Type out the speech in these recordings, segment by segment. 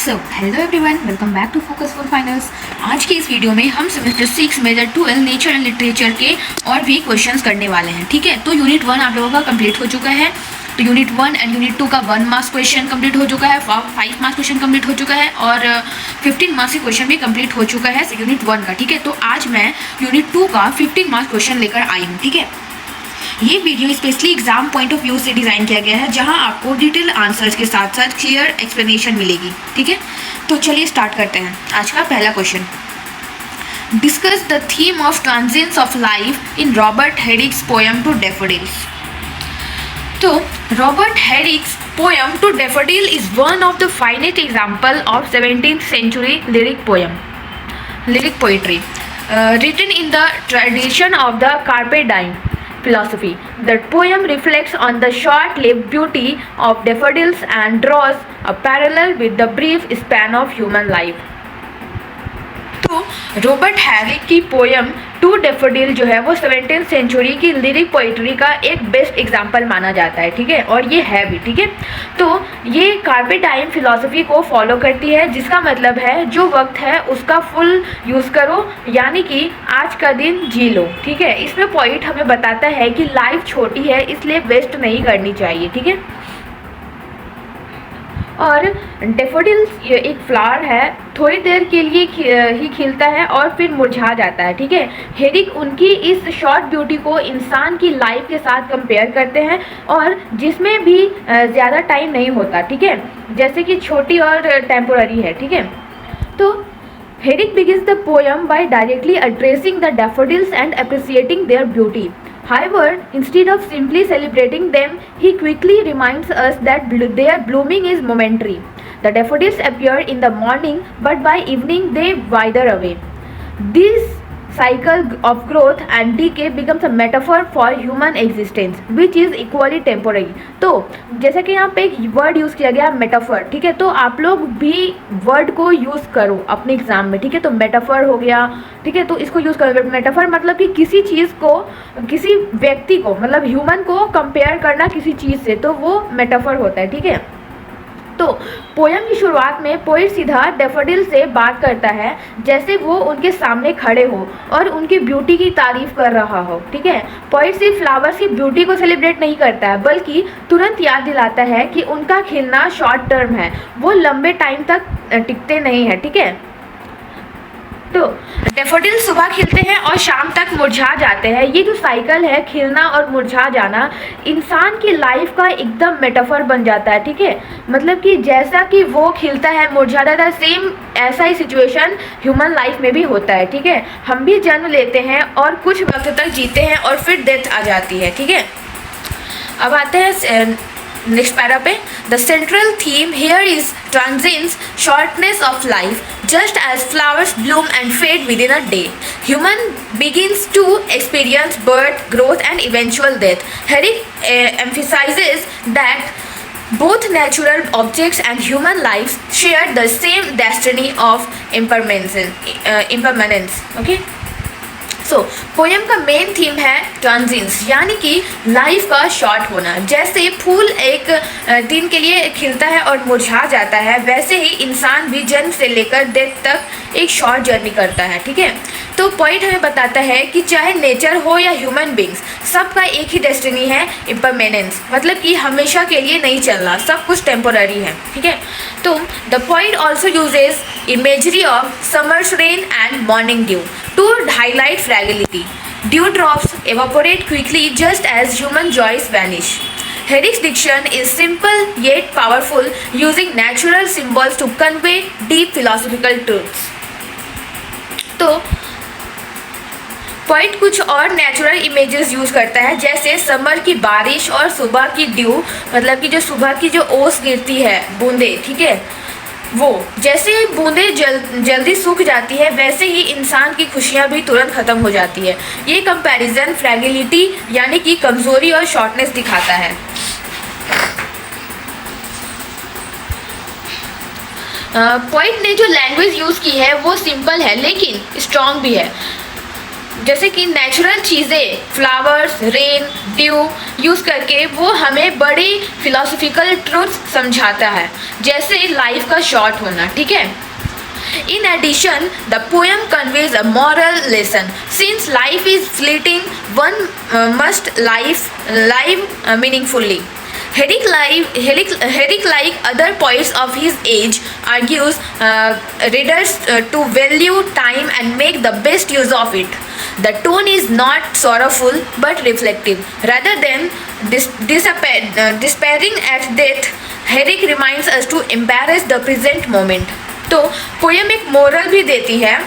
So hello everyone, welcome back to focus for finals. आज के इस वीडियो में हम semester 6 major 12 nature and literature के और भी क्वेश्चंस करने वाले हैं। ठीक है, तो यूनिट 1 आप लोगों का कंप्लीट हो चुका है। तो यूनिट 1 एंड यूनिट 2 का 1 मार्क्स क्वेश्चन कंप्लीट हो चुका है, 5 मार्क्स क्वेश्चन कंप्लीट हो चुका है और 15 मार्क्स के क्वेश्चन भी कंप्लीट हो चुका है यूनिट 1 का। ठीक है, तो आज मैं यूनिट 2 का 15 मार्क्स क्वेश्चन लेकर आई हूँ। ठीक है, ये video specially exam point of view से डिज़ाइन किया गया है, जहां आपको डिटेल आंसर्स के साथ साथ क्लियर एक्सप्लेनेशन मिलेगी। ठीक है, तो चलिए स्टार्ट करते हैं। आज का पहला question, discuss the theme of transience of life in Robert Herrick's poem to daffodils. तो Robert Herrick's poem to daffodil is one of the finest example of 17th century lyric poetry written in the tradition of the Carpe Diem philosophy. The poem reflects on the short-lived beauty of daffodils and draws a parallel with the brief span of human life. तो Robert Herrick की poem to daffodil जो है वो 17th century की lyric poetry का एक best example माना जाता है। ठीक है, और ये है भी। ठीक है, तो ये कार्पे डाइम फिलॉसफी को फॉलो करती है, जिसका मतलब है जो वक्त है उसका फुल यूज़ करो, यानी कि आज का दिन जी लो। ठीक है, इसमें पॉइंट हमें बताता है कि लाइफ छोटी है, इसलिए वेस्ट नहीं करनी चाहिए। ठीक है, और डैफोडिल्स एक फ्लावर है, थोड़ी देर के लिए ही खिलता है और फिर मुरझा जाता है। ठीक है, हेरिक उनकी इस शॉर्ट ब्यूटी को इंसान की लाइफ के साथ कंपेयर करते हैं, और जिसमें भी ज़्यादा टाइम नहीं होता। ठीक है, जैसे कि छोटी और टेम्पोररी है। ठीक है, तो Herrick begins the poem by directly addressing the daffodils and appreciating their beauty. However, instead of simply celebrating them, he quickly reminds us that their blooming is momentary. The daffodils appear in the morning, but by evening they wither away. This cycle of growth and decay becomes a metaphor for human existence, which is equally temporary. तो जैसे कि यहाँ पे एक word use किया गया metaphor. ठीक है, तो आप लोग भी वर्ड को यूज़ करो अपने एग्जाम में। ठीक है, तो मेटाफर हो गया। ठीक है, तो इसको यूज़ करो। मेटाफर मतलब कि किसी चीज़ को, किसी व्यक्ति को, मतलब ह्यूमन को कंपेयर करना किसी चीज़ से, तो वो मेटाफर होता है। ठीक है, तो पोयम की शुरुआत में पोइट सीधा डैफोडिल से बात करता है जैसे वो उनके सामने खड़े हो और उनकी ब्यूटी की तारीफ कर रहा हो। ठीक है, पोइट सिर्फ फ्लावर्स की ब्यूटी को सेलिब्रेट नहीं करता है, बल्कि तुरंत याद दिलाता है कि उनका खिलना शॉर्ट टर्म है, वो लंबे टाइम तक टिकते नहीं है। ठीक है, तो डैफोडिल सुबह खिलते हैं और शाम तक मुरझा जाते हैं। ये जो साइकिल है, खिलना और मुरझा जाना, इंसान की लाइफ का एकदम मेटाफर बन जाता है। ठीक है, मतलब कि जैसा कि वो खिलता है, मुरझा जाता है, सेम ऐसा ही सिचुएशन ह्यूमन लाइफ में भी होता है। ठीक है, हम भी जन्म लेते हैं और कुछ वक्त तक जीते हैं और फिर डेथ आ जाती है। ठीक है, अब आते हैं नेक्स्ट पैरा पे। The central theme here is transience, shortness of life, just as flowers bloom and fade within a day, human begins to experience birth, growth and eventual death. Herrick emphasizes that both natural objects and human lives share the same destiny of impermanence. Okay? So poem का main theme है ट्रांजिएंस, यानी कि life का short होना। जैसे फूल एक दिन के लिए खिलता है और मुरझा जाता है, वैसे ही इंसान भी जन्म से लेकर डेथ तक एक शॉर्ट जर्नी करता है। ठीक है, तो पॉइंट हमें बताता है कि चाहे नेचर हो या ह्यूमन बींग्स, सबका एक ही डेस्टिनी है, इम्परमानेंस, मतलब कि हमेशा के लिए नहीं चलना, सब कुछ टेम्पोररी है। ठीक है, तो the point also uses imagery of summer's rain and morning dew to highlight fragility. Dew drops evaporate quickly just as human joys vanish. Herrick's diction is simple yet powerful, using natural symbols to convey deep philosophical truths. तो point कुछ और natural images use करता है, जैसे summer की बारिश और सुबह की ड्यू, मतलब कि जो सुबह की जो ओस गिरती है, बूंदे। ठीक है, वो जैसे बूंदें जल्दी सूख जाती है, वैसे ही इंसान की खुशियाँ भी तुरंत ख़त्म हो जाती है। ये कंपैरिजन फ्रैगिलिटी यानी कि कमज़ोरी और शॉर्टनेस दिखाता है। पॉइंट ने जो लैंग्वेज यूज़ की है वो सिंपल है लेकिन स्ट्रॉन्ग भी है। जैसे कि नेचुरल चीज़ें, फ्लावर्स, रेन, ड्यू, यूज़ करके वो हमें बड़ी फिलोसफिकल ट्रूथ समझाता है, जैसे लाइफ का शॉर्ट होना, ठीक है। In addition, the poem conveys a moral lesson. Since life is fleeting, one must live meaningfully. Herrick, like other poets of his age, argues readers to value time and make the best use of it. The tone is not sorrowful but reflective. Rather than despairing at death, Herrick reminds us to embrace the present moment. तो poem एक moral भी देती है,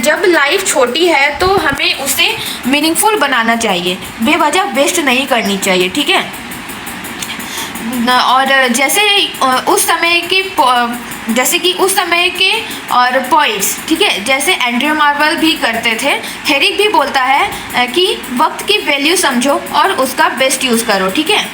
जब life छोटी है तो हमें उसे मीनिंगफुल बनाना चाहिए, बेवजह वेस्ट नहीं करनी चाहिए, ठीक है। और जैसे कि उस समय के और पॉइट्स, ठीक है, जैसे एंड्रयू मार्वल भी करते थे, हेरिक भी बोलता है कि वक्त की वैल्यू समझो और उसका बेस्ट यूज़ करो, ठीक है।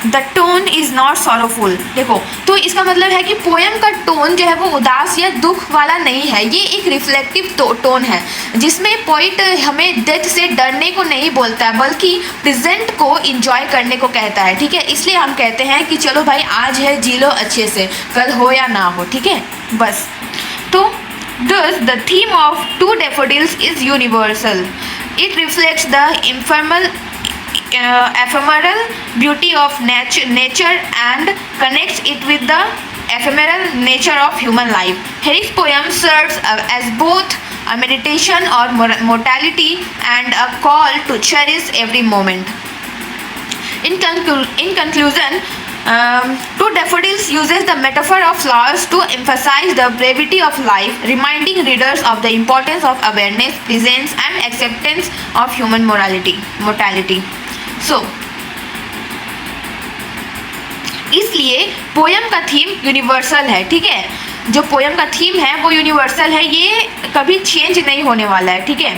The tone is not sorrowful. देखो, तो इसका मतलब है कि पोएम का टोन जो है वो उदास या दुख वाला नहीं है, ये एक रिफ्लेक्टिव टोन है, जिसमें पोइट हमें डेथ से डरने को नहीं बोलता है, बल्कि प्रेजेंट को इंजॉय करने को कहता है, ठीक है। इसलिए हम कहते हैं कि चलो भाई, आज है, जी लो अच्छे से, कल हो या ना हो, ठीक है, बस। तो thus the theme of Two Daffodils is universal. It reflects the ephemeral beauty of nature and connects it with the ephemeral nature of human life. Herrick's poem serves as both a meditation on mortality and a call to cherish every moment. In conclusion, Two Daffodils uses the metaphor of flowers to emphasize the brevity of life, reminding readers of the importance of awareness, presence, and acceptance of human mortality. इसलिए poem का theme universal है, ठीक है। जो poem का theme है वो universal है, ये कभी चेंज नहीं होने वाला है, ठीक है।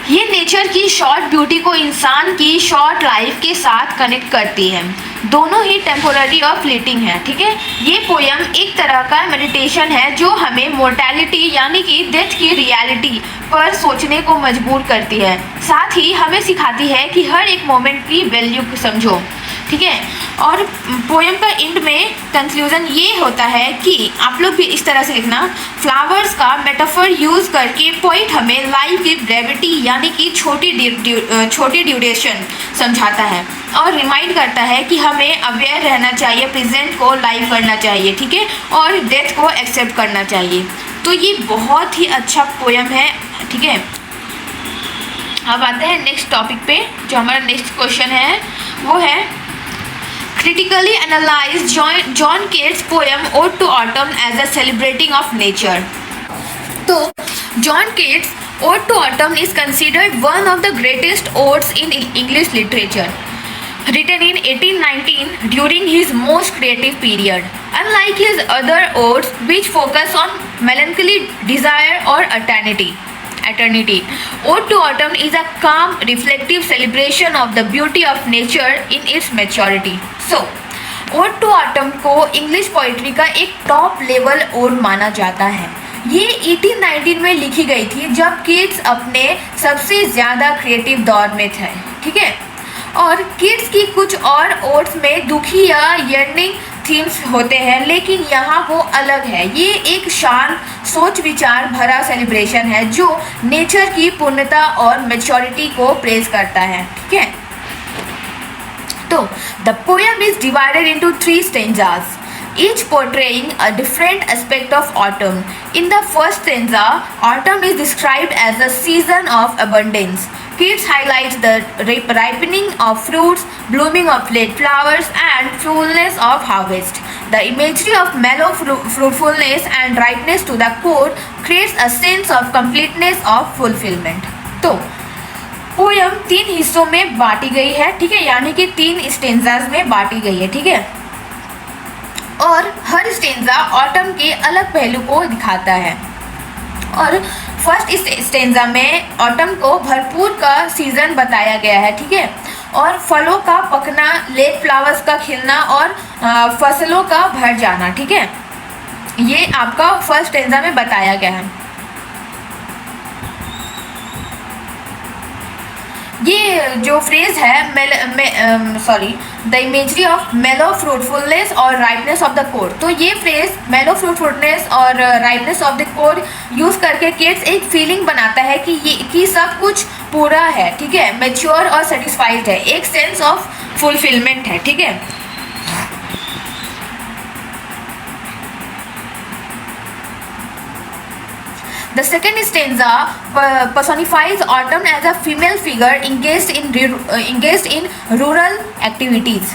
ये नेचर की शॉर्ट ब्यूटी को इंसान की शॉर्ट लाइफ के साथ कनेक्ट करती है, दोनों ही टेम्पोररी और फ्लीटिंग है, ठीक है। ये पोएम एक तरह का मेडिटेशन है जो हमें मोर्टेलिटी यानी कि डेथ की रियलिटी पर सोचने को मजबूर करती है, साथ ही हमें सिखाती है कि हर एक मोमेंट की वैल्यू समझो, ठीक है। और पोएम का एंड में कंक्लूजन ये होता है कि आप लोग भी इस तरह से लिखना, फ्लावर्स का मेटाफर यूज़ करके पोइट हमें लाइफ की ब्रेविटी यानी कि छोटी ड्यूरेशन समझाता है और रिमाइंड करता है कि हमें अवेयर रहना चाहिए, प्रेजेंट को लाइव करना चाहिए, ठीक है, और डेथ को एक्सेप्ट करना चाहिए। तो ये बहुत ही अच्छा पोएम है, ठीक है। अब आते हैं नेक्स्ट टॉपिक पे, जो हमारा नेक्स्ट क्वेश्चन है वो है critically analyze John Keats' poem Ode to Autumn as a celebrating of nature. तो John Keats' Ode to Autumn is considered one of the greatest odes in English literature, written in 1819 during his most creative period. Unlike his other odes, which focus on melancholy, desire, or eternity, Ode to Autumn is a calm, reflective celebration of the beauty of nature in its maturity. So, Ode to Autumn को English poetry का एक top level odd माना जाता है। ये 1819 में लिखी गई थी, जब कीट्स अपने सबसे ज़्यादा क्रिएटिव दौर में थे, ठीक है। और कीट्स की कुछ और ओड्स में दुखी या यर्निंग थीम्स होते हैं, लेकिन यहाँ वो अलग है। ये एक शांत, सोच विचार भरा सेलिब्रेशन है जो नेचर की पूर्णता और मैच्योरिटी को प्रेज करता है, ठीक है। तो the poem is divided into 3 stanzas, each portraying a different aspect of autumn. In the first stanza, autumn is described as a season of abundance. Keats highlights the ripening of fruits, blooming of late flowers, and fullness of harvest. The imagery of mellow fruitfulness and ripeness to the core creates a sense of completeness of fulfillment. तो poem 3 हिस्सों में बांटी गई है, ठीक है, यानी कि 3 स्टेंजाज में बांटी गई है, ठीक है। और हर स्टेंजा ऑटम के अलग पहलू को दिखाता है। और फर्स्ट स्टेंजा में ऑटम को भरपूर का सीज़न बताया गया है, ठीक है, और फलों का पकना, लेट फ्लावर्स का खिलना और फसलों का भर जाना, ठीक है, ये आपका फर्स्ट स्टेंजा में बताया गया है। ये जो फ्रेज है द इमेजरी ऑफ मेलो फ्रूटफुलनेस और राइपनेस ऑफ द कोर, तो ये फ्रेज मेलो फ्रूटफुलनेस और राइपनेस ऑफ द कोर यूज़ करके किड्स एक फीलिंग बनाता है कि सब कुछ पूरा है, ठीक है, मैच्योर और सेटिस्फाइड है, एक सेंस ऑफ फुलफिलमेंट है, ठीक है। The second stanza personifies autumn as a female figure engaged in rural activities,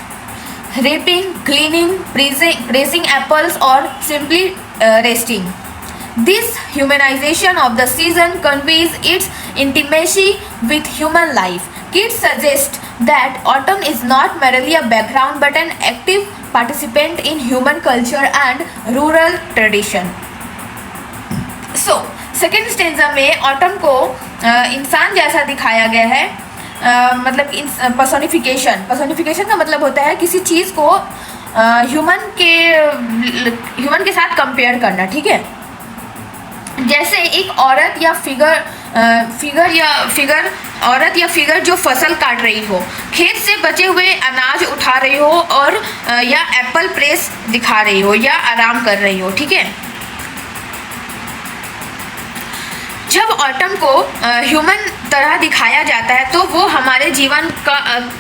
reaping, gleaning, praising apples, or simply resting. This humanization of the season conveys its intimacy with human life. Kids suggest that autumn is not merely a background but an active participant in human culture and rural tradition. So, second stanza में autumn को इंसान जैसा दिखाया गया है, मतलब personification का मतलब होता है किसी चीज़ को ह्यूमन के साथ कंपेयर करना, ठीक है। जैसे एक औरत या फिगर जो फसल काट रही हो, खेत से बचे हुए अनाज उठा रही हो, और या एप्पल प्रेस दिखा रही हो या आराम कर रही हो, ठीक है। जब ऑटम को ह्यूमन तरह दिखाया जाता है तो वो हमारे जीवन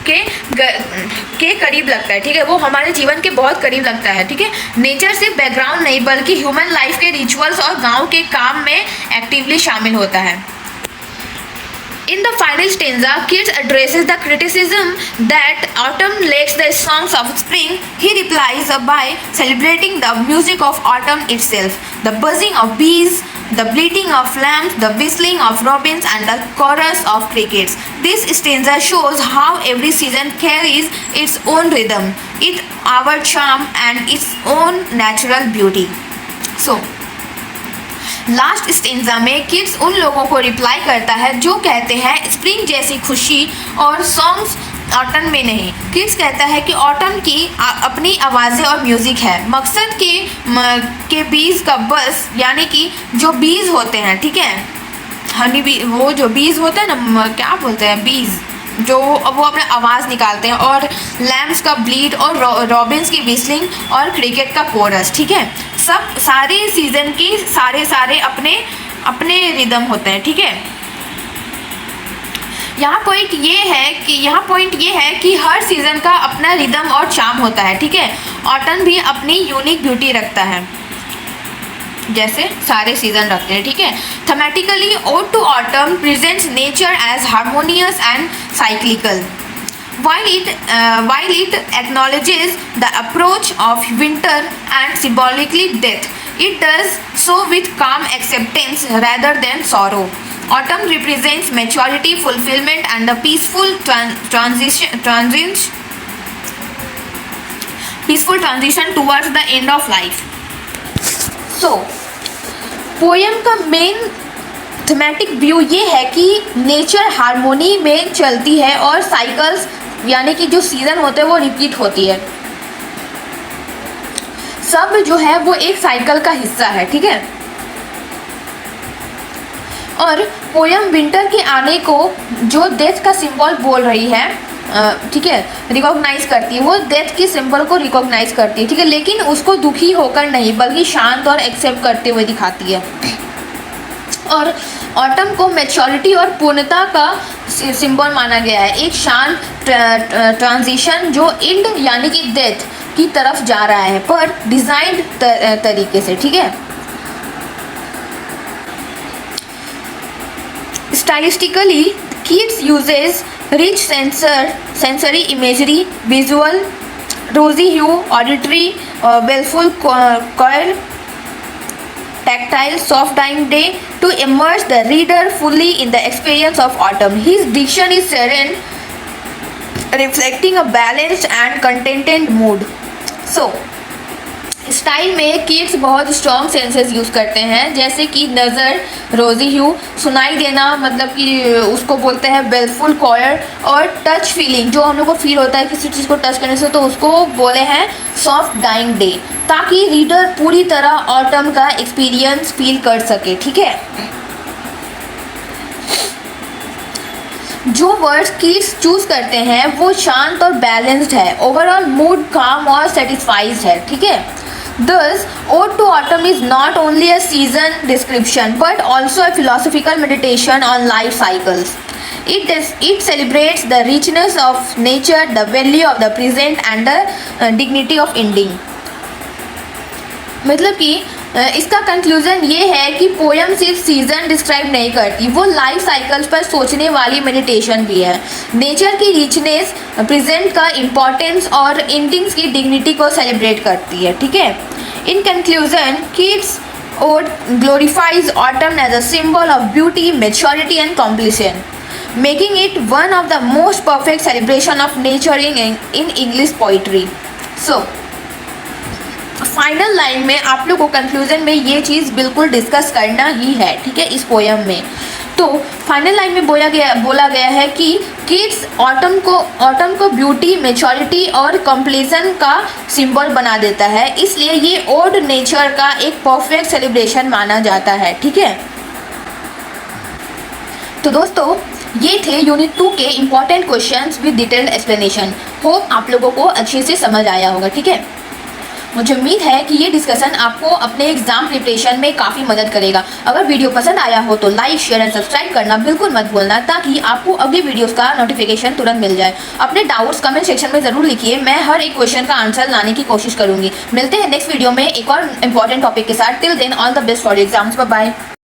के करीब लगता है, ठीक है, वो हमारे जीवन के बहुत करीब लगता है, ठीक है। नेचर सिर्फ बैकग्राउंड नहीं बल्कि ह्यूमन लाइफ के रिचुअल्स और गांव के काम में एक्टिवली शामिल होता है। In the final stanza, Keats addresses the criticism that autumn lacks the songs of spring. He replies by celebrating the music of autumn itself, the buzzing of bees, the bleating of lambs, the whistling of robins, and the chorus of crickets. This stanza shows how every season carries its own rhythm, its our charm, and its own natural beauty. So, last stanza में kids उन लोगों को reply करता है जो कहते हैं spring जैसी खुशी और सॉन्ग्स ऑटम में नहीं। किड्स कहता है कि ऑटम की अपनी आवाज़ें और म्यूज़िक है। मकसद के बीज का बस, यानी कि जो बीज होते हैं, ठीक है, हनी बी, वो जो बीज होते हैं ना, क्या बोलते हैं, बीज, जो वो अपने आवाज़ निकालते हैं, और लैम्स का ब्लीड और रॉबिन्स की विस्लिंग और क्रिकेट का कोरस, ठीक है। सारे सीज़न की सारे अपने रिदम होते हैं, ठीक है। यहाँ पॉइंट ये है कि हर सीज़न का अपना रिदम और चार्म होता है, ठीक है। ऑटम भी अपनी यूनिक ब्यूटी रखता है जैसे सारे सीजन रखते हैं, ठीक है। Thematically ode to autumn presents nature as harmonious and cyclical, while it acknowledges the approach of winter and symbolically death. It does so with calm acceptance rather than sorrow. Autumn represents maturity, fulfillment, and the peaceful transition towards the end of life. So, poem का main thematic view ये है कि nature harmony में चलती है और cycles, यानी कि जो सीज़न होते हैं वो रिपीट होती है। सब जो है वो एक साइकिल का हिस्सा है, ठीक है। और पोयम विंटर के आने को जो डेथ का सिंबल बोल रही है, ठीक है, रिकॉग्नाइज करती है, वो डेथ के सिंबल को रिकॉग्नाइज करती है, ठीक है, लेकिन उसको दुखी होकर नहीं बल्कि शांत और एक्सेप्ट करते हुए दिखाती है। और ऑटम को मैच्योरिटी और पूर्णता का सिंबल माना गया है, एक शांत ट्रांजिशन जो एंड यानी कि डेथ की तरफ जा रहा है, पर डिजाइन्ड तरीके से, ठीक है। Stylistically Keats uses rich sensory imagery, visual, rosy hue, auditory, baleful choir, tactile, soft dying day to immerse the reader fully in the experience of autumn. His diction is serene, reflecting a balanced and contented mood. So, style में kids बहुत strong senses use करते हैं, जैसे कि नज़र, रोजी ह्यू, सुनाई देना, मतलब कि उसको बोलते हैं बेलफुल कॉयर, और टच फीलिंग, जो हम लोग को फील होता है किसी चीज़ को टच करने से, तो उसको बोले हैं सॉफ्ट डाइंग डे, ताकि रीडर पूरी तरह ऑटम का एक्सपीरियंस फील कर सके, ठीक है। जो वर्ड्स किड्स चूज करते हैं वो शांत और बैलेंस्ड है, ओवरऑल मूड काम और सेटिस्फाइज है, ठीक है। Thus, Ode to Autumn is not only a season description but also a philosophical meditation on life cycles. It celebrates the richness of nature, the value of the present and the dignity of ending. मतलब कि इसका conclusion ये है कि poem सिर्फ season describe नहीं करती, वो लाइफ साइकिल्स पर सोचने वाली मेडिटेशन भी है। नेचर की रिचनेस, प्रेजेंट का इम्पोर्टेंस और एंडिंग्स की डिग्निटी को सेलिब्रेट करती है, ठीक है। In conclusion, Keats ode glorifies autumn as a symbol of beauty, maturity and completion, making it one of the most perfect celebration of nature in English poetry. So final line में आप लोग को conclusion में ये चीज़ बिल्कुल discuss करना ही है, ठीक है, इस पोयम में। तो फाइनल लाइन में बोला गया है कि किड्स ऑटम को ब्यूटी, मैच्योरिटी और कंप्लीशन का सिंबल बना देता है, इसलिए ये ओड नेचर का एक परफेक्ट सेलिब्रेशन माना जाता है, ठीक है। तो दोस्तों ये थे यूनिट 2 के important questions with detailed explanation. Hope आप लोगों को अच्छे से समझ आया होगा, ठीक है। मुझे उम्मीद है कि ये डिस्कशन आपको अपने एग्जाम प्रिपरेशन में काफ़ी मदद करेगा। अगर वीडियो पसंद आया हो तो लाइक, शेयर एंड सब्सक्राइब करना बिल्कुल मत भूलना, ताकि आपको अगली वीडियोस का नोटिफिकेशन तुरंत मिल जाए। अपने डाउट्स कमेंट सेक्शन में ज़रूर लिखिए, मैं हर एक क्वेश्चन का आंसर लाने की कोशिश करूँगी। मिलते हैं नेक्स्ट वीडियो में एक और इम्पॉर्टेंट टॉपिक के साथ। Till then all the best for exams, bye bye.